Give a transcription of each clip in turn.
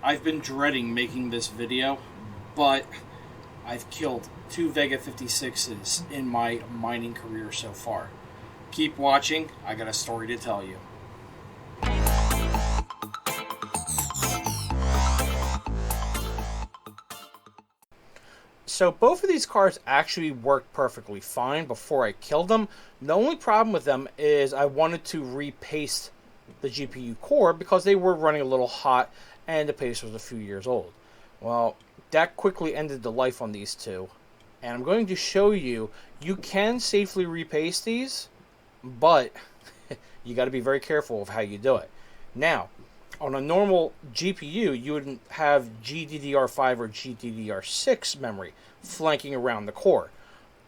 I've been dreading making this video, but I've killed 2 Vega 56's in my mining career so far. Keep watching, I got a story to tell you. So both of these cards actually worked perfectly fine before I killed them. The only problem with them is I wanted to repaste the GPU core because they were running a little hot and the paste was a few years old. Well, that quickly ended the life on these two. And I'm going to show you, you can safely repaste these, but you got to be very careful of how you do it. Now, on a normal GPU, you would have GDDR5 or GDDR6 memory flanking around the core.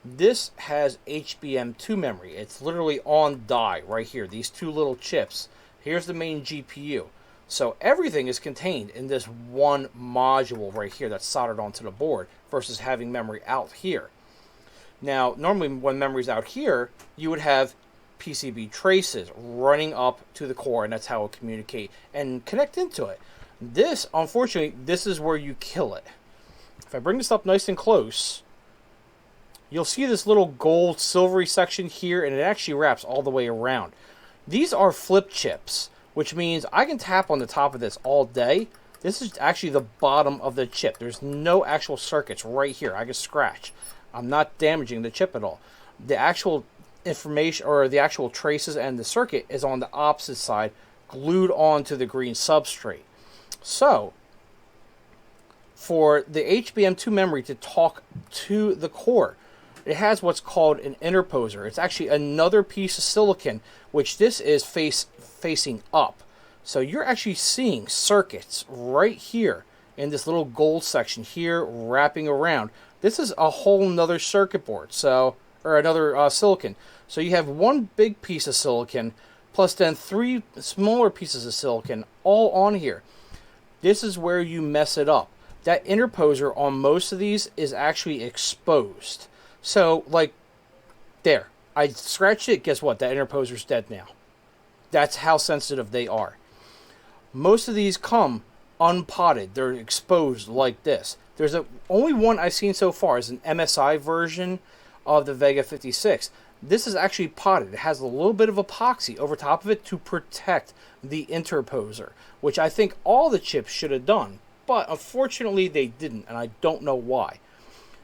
This has HBM2 memory. It's literally on die right here, these two little chips. Here's the main GPU. So everything is contained in this one module right here that's soldered onto the board versus having memory out here. Now, normally when memory's out here, you would have PCB traces running up to the core, and that's how it will communicate and connect into it. This, unfortunately, this is where you kill it. If I bring this up nice and close, you'll see this little gold silvery section here, and it actually wraps all the way around. These are flip chips, which means I can tap on the top of this all day. This is actually the bottom of the chip. There's no actual circuits right here. I can scratch. I'm not damaging the chip at all. The actual information or the actual traces and the circuit is on the opposite side, glued onto the green substrate. So for the HBM2 memory to talk to the core, it has what's called an interposer. It's actually another piece of silicon, which this is facing up. So you're actually seeing circuits right here in this little gold section here wrapping around. This is a whole nother circuit board, so or another silicon. So you have one big piece of silicon plus then 3 smaller pieces of silicon all on here. This is where you mess it up. That interposer on most of these is actually exposed. So, like, there. I scratched it. Guess what? That interposer's dead now. That's how sensitive they are. Most of these come unpotted. They're exposed like this. There's only one I've seen so far is an MSI version of the Vega 56. This is actually potted. It has a little bit of epoxy over top of it to protect the interposer, which I think all the chips should have done. But unfortunately, they didn't, and I don't know why.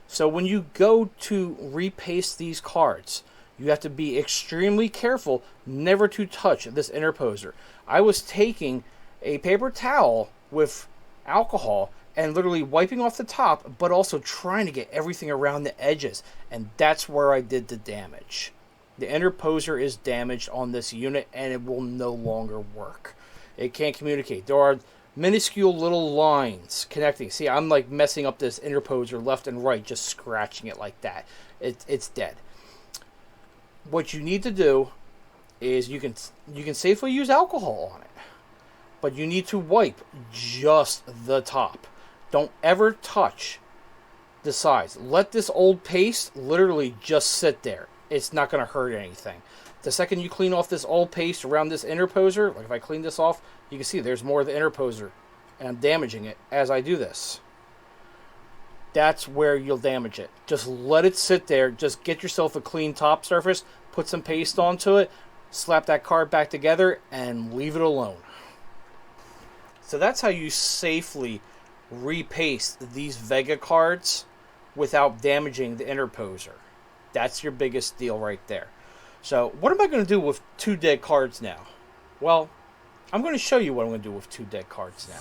So when you go to repaste these cards, you have to be extremely careful never to touch this interposer. I was taking a paper towel with alcohol and literally wiping off the top, but also trying to get everything around the edges. And that's where I did the damage. The interposer is damaged on this unit, and it will no longer work. It can't communicate. There are minuscule little lines connecting. See, I'm like messing up this interposer left and right, just scratching it like that. It's dead. What you need to do is you can safely use alcohol on it, but you need to wipe just the top. Don't ever touch the sides. Let this old paste literally just sit there. It's not going to hurt anything. The second you clean off this old paste around this interposer, like if I clean this off, you can see there's more of the interposer, and I'm damaging it as I do this. That's where you'll damage it. Just let it sit there. Just get yourself a clean top surface, put some paste onto it, slap that card back together, and leave it alone. So that's how you safely repaste these Vega cards without damaging the interposer. That's your biggest deal right there. So what am I going to do with 2 dead cards now? Well, I'm going to show you what I'm going to do with 2 dead cards now.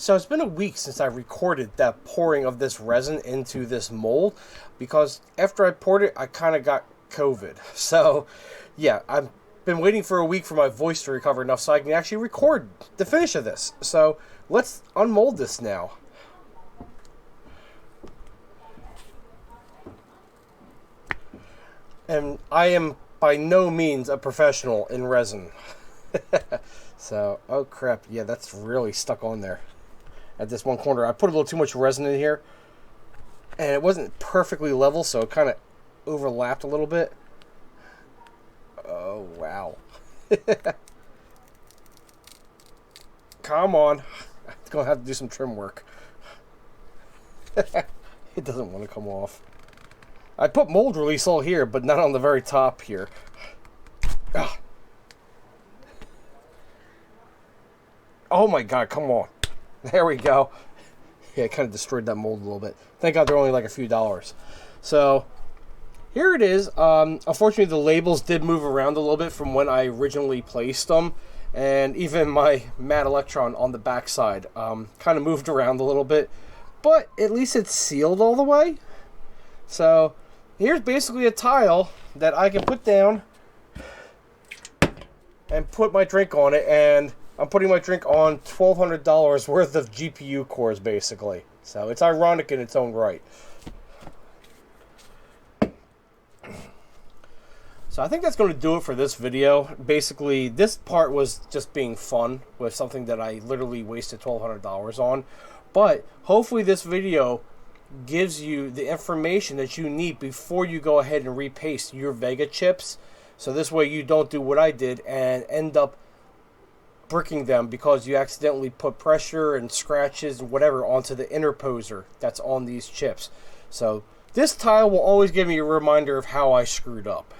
So it's been a week since I recorded that pouring of this resin into this mold, because after I poured it, I kind of got COVID. So yeah, I've been waiting for a week for my voice to recover enough so I can actually record the finish of this. So let's unmold this now. And I am by no means a professional in resin. So, oh crap, yeah, that's really stuck on there. At this one corner, I put a little too much resin in here, and it wasn't perfectly level, so it kind of overlapped a little bit. Oh, wow. Come on. I'm going to have to do some trim work. It doesn't want to come off. I put mold release all here, but not on the very top here. Ugh. Oh my god, come on. There we go. Yeah, I kind of destroyed that mold a little bit. Thank God they're only like a few dollars. So, here it is. Unfortunately, the labels did move around a little bit from when I originally placed them. And even my matte electron on the backside kind of moved around a little bit. But at least it's sealed all the way. So, here's basically a tile that I can put down and put my drink on it, and I'm putting my drink on $1,200 worth of GPU cores, basically. So it's ironic in its own right. So I think that's going to do it for this video. Basically, this part was just being fun with something that I literally wasted $1,200 on. But hopefully this video gives you the information that you need before you go ahead and repaste your Vega chips. So this way you don't do what I did and end up bricking them because you accidentally put pressure and scratches and whatever onto the interposer that's on these chips. So this tile will always give me a reminder of how I screwed up.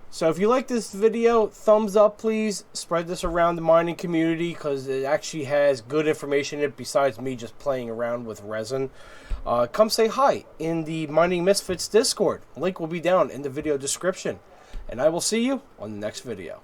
So if you like this video, thumbs up please. Spread this around the mining community because it actually has good information in it besides me just playing around with resin. Come say hi in the Mining Misfits Discord. Link will be down in the video description. And I will see you on the next video.